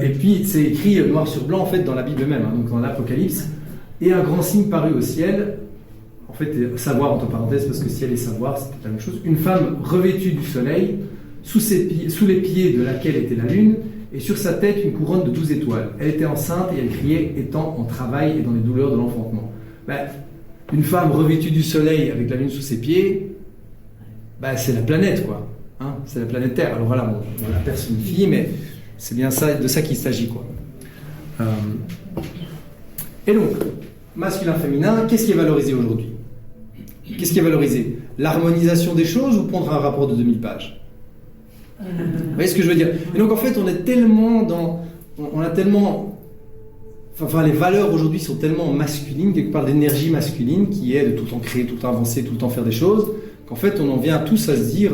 Et puis c'est écrit noir sur blanc en fait dans la Bible même, hein, donc dans l'Apocalypse. Et un grand signe parut au ciel, en fait savoir entre parenthèses parce que ciel et savoir c'est la même chose. Une femme revêtue du soleil, sous les pieds de laquelle était la lune, et sur sa tête une couronne de 12 étoiles. Elle était enceinte et elle criait, étant en travail et dans les douleurs de l'enfantement. Une femme revêtue du soleil avec la lune sous ses pieds, c'est la planète, quoi. Hein, c'est la planète Terre. Alors voilà, on la personnifie, mais c'est bien ça, de ça qu'il s'agit, quoi. Et donc, masculin-féminin, qu'est-ce qui est valorisé aujourd'hui? Qu'est-ce qui est valorisé? L'harmonisation des choses ou pondre un rapport de 2000 pages? Vous voyez ce que je veux dire? Et donc en fait, on est tellement dans... On a tellement... Enfin, les valeurs aujourd'hui sont tellement masculines, quelque part d'énergie masculine, qui est de tout le temps créer, tout le temps avancer, tout le temps faire des choses, qu'en fait, on en vient tous à se dire,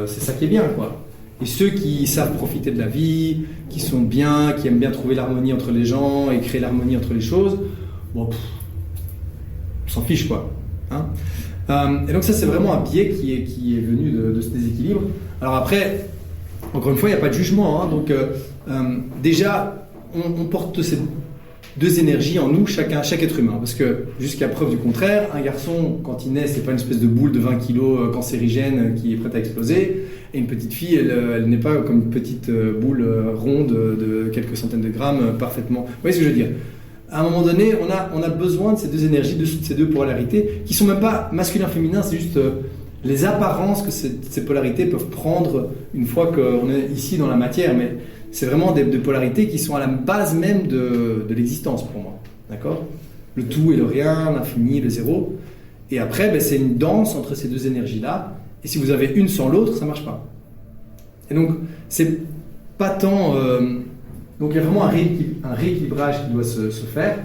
c'est ça qui est bien, quoi. Et ceux qui savent profiter de la vie, qui sont bien, qui aiment bien trouver l'harmonie entre les gens et créer l'harmonie entre les choses, on s'en fiche, quoi. Hein? Et donc ça, c'est vraiment un biais qui est venu de ce déséquilibre. Alors après, encore une fois, il n'y a pas de jugement. Hein, donc déjà, on porte ces deux énergies en nous, chaque être humain. Parce que jusqu'à preuve du contraire, un garçon, quand il naît, c'est pas une espèce de boule de 20 kilos cancérigène qui est prête à exploser. Et une petite fille, elle n'est pas comme une petite boule ronde de quelques centaines de grammes parfaitement. Vous voyez ce que je veux dire? À un moment donné, on a besoin de ces deux énergies, de ces deux polarités, qui sont même pas masculin-féminin, c'est juste les apparences que ces polarités peuvent prendre une fois qu'on est ici dans la matière. Mais c'est vraiment des polarités qui sont à la base même de l'existence pour moi. D'accord? Le tout et le rien, l'infini, le zéro. Et après, c'est une danse entre ces deux énergies-là. Et si vous avez une sans l'autre, ça ne marche pas. Et donc, c'est pas tant... donc, il y a vraiment un rééquilibrage qui doit se faire.